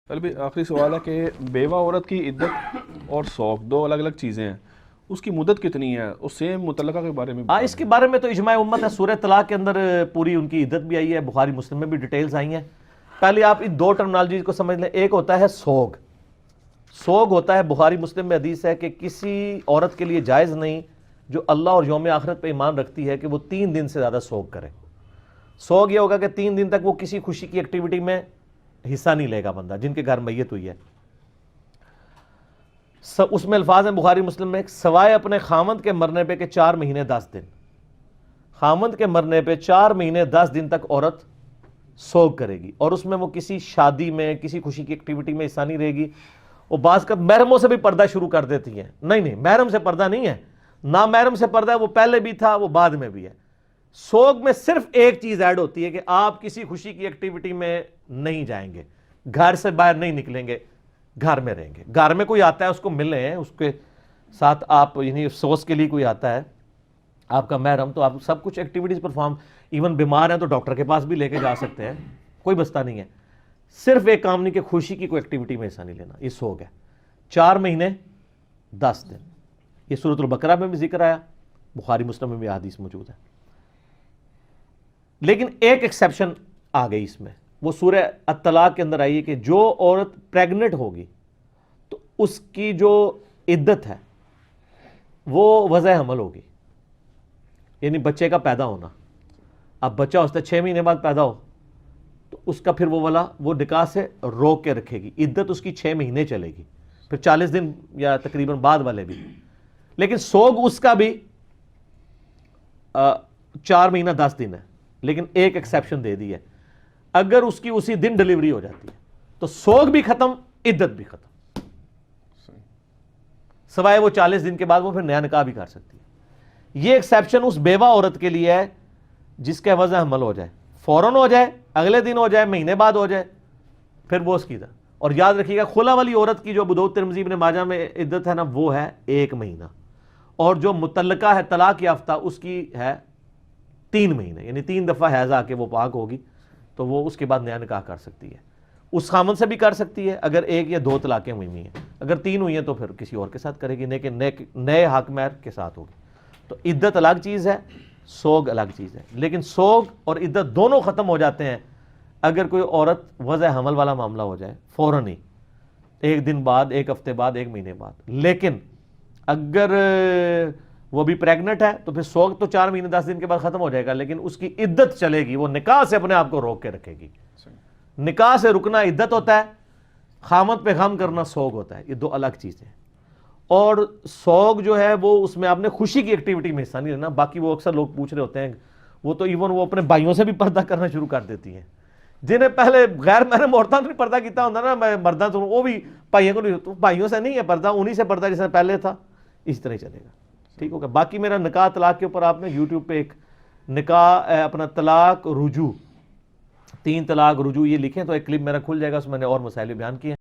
चल भी आखिरी सवाल है कि बेवा औरत की इद्दत और सौख दो अलग अलग चीज़ें हैं, उसकी मुद्दत कितनी है, उस सेम मुतल्लका के बारे में हाँ, इसके बारे में तो इजमाए उम्मत है। सूरह तलाक के अंदर पूरी उनकी इद्दत भी आई है, बुखारी मुस्लिम में भी डिटेल्स आई हैं। पहले आप इन दो टर्मिनोलॉजी को समझ लें। एक होता है सोग। सोग होता है, बुखारी मुस्लिम में हदीस है कि किसी औरत के लिए जायज़ नहीं जो अल्लाह और यौम आखिरत पे ईमान रखती है कि वो 3 दिन से ज़्यादा सोग करे। सोग ये होगा कि 3 दिन तक वो किसी खुशी की एक्टिविटी में हिस्सा नहीं लेगा बंदा जिनके घर मैयत हुई है। उसमें अल्फाज हैं बुखारी मुस्लिम में, सवाए अपने खामद के मरने पे के 4 महीने 10 दिन। खामद के मरने पे 4 महीने 10 दिन तक औरत सोग करेगी और उसमें वो किसी शादी में किसी खुशी की एक्टिविटी में हिस्सा नहीं रहेगी। वो बाज़ का महरमों से भी पर्दा शुरू कर देती हैं। नहीं, महरम से पर्दा नहीं है, ना महरम से पर्दा है, वो पहले भी था वो बाद में भी है। सोग में सिर्फ एक चीज ऐड होती है कि आप किसी खुशी की एक्टिविटी में नहीं जाएंगे, घर से बाहर नहीं निकलेंगे, घर में रहेंगे। घर में कोई आता है उसको मिलने, उसके साथ आप यानी अफसोस के लिए कोई आता है आपका महरम, तो आप सब कुछ एक्टिविटीज परफॉर्म, इवन बीमार हैं तो डॉक्टर के पास भी लेके जा सकते हैं, कोई बस्ता नहीं है। सिर्फ एक काम नहीं कि खुशी की कोई एक्टिविटी में हिस्सा नहीं लेना, ये सोग है। 4 महीने 10 दिन, ये सूरत अल-बकरा में भी जिक्र आया, बुखारी मुस्लिम में भी हदीस मौजूद है। लेकिन एक एक्सेप्शन आ गई इसमें, वो सूरह अत-तलाक के अंदर आई है कि जो औरत प्रेग्नेंट होगी तो उसकी जो इद्दत है वो वज़ह हमल होगी, यानी बच्चे का पैदा होना। अब बच्चा होता है 6 महीने बाद पैदा हो तो उसका फिर वो निकाह से रोक के रखेगी, इद्दत उसकी 6 महीने चलेगी, फिर 40 दिन या तकरीबन बाद वाले भी। लेकिन सोग उसका भी 4 महीना 10 दिन है, लेकिन एक एक्सेप्शन दे दी है, अगर उसकी उसी दिन डिलीवरी हो जाती है तो सोग भी खत्म, इद्दत भी खत्म, सवाए वो 40 दिन के बाद वो फिर नया निकाह भी कर सकती है। ये एक्सेप्शन उस बेवा औरत के लिए है जिसका वजह हमल हो जाए, फौरन हो जाए, अगले दिन हो जाए, महीने बाद हो जाए, फिर वो उसकी था। और याद रखिएगा खुला वाली औरत की जो अबू दाऊद तिरमिज़ी इब्न माजा में इद्दत है ना, वो है 1 महीना, और जो मुतल्लका है तलाक याफ्ता उसकी है 3 महीने, यानी 3 दफ़ा हैज़ आके वो पाक होगी तो वो उसके बाद नया निकाह कर सकती है। उस खामन से भी कर सकती है अगर 1 या 2 तलाक़ें हुई हैं, अगर 3 हुई हैं तो फिर किसी और के साथ करेगी, लेकिन नए हक महर के साथ होगी। तो इद्दत अलग चीज़ है, सोग अलग चीज़ है। लेकिन सोग और इद्दत दोनों ख़त्म हो जाते हैं अगर कोई औरत वज़ह हमल वाला मामला हो जाए, फ़ौरन ही 1 दिन बाद, 1 हफ्ते बाद, 1 महीने बाद। लेकिन अगर वो भी प्रेग्नेंट है तो फिर सोग तो 4 महीने 10 दिन के बाद खत्म हो जाएगा, लेकिन उसकी इद्दत चलेगी, वो निकाह से अपने आप को रोक के रखेगी। निकाह से रुकना इद्दत होता है, खामद पे गम करना सोग होता है, ये 2 अलग चीज़ें हैं। और सोग जो है वो उसमें आपने खुशी की एक्टिविटी में हिस्सा नहीं लेना। बाकी वो अक्सर लोग पूछ रहे होते हैं, वो तो इवन वो अपने भाइयों से भी पर्दा करना शुरू कर देती हैं, जिन्हें पहले गैर महरम औरतां ने पर्दा किया होता ना, मैं मर्दा तो वो भी भाइयों को नहीं, तो भाइयों से नहीं है पर्दा, उन्हीं से पर्दा जैसे पहले था, इस तरह चलेगा। ठीक होगा। बाकी मेरा निकाह तलाक के ऊपर आपने यूट्यूब पे एक निकाह अपना तलाक रुजू, 3 तलाक रुजू ये लिखें तो एक क्लिप मेरा खुल जाएगा, उसमें मैंने और मसाइल बयान किए हैं।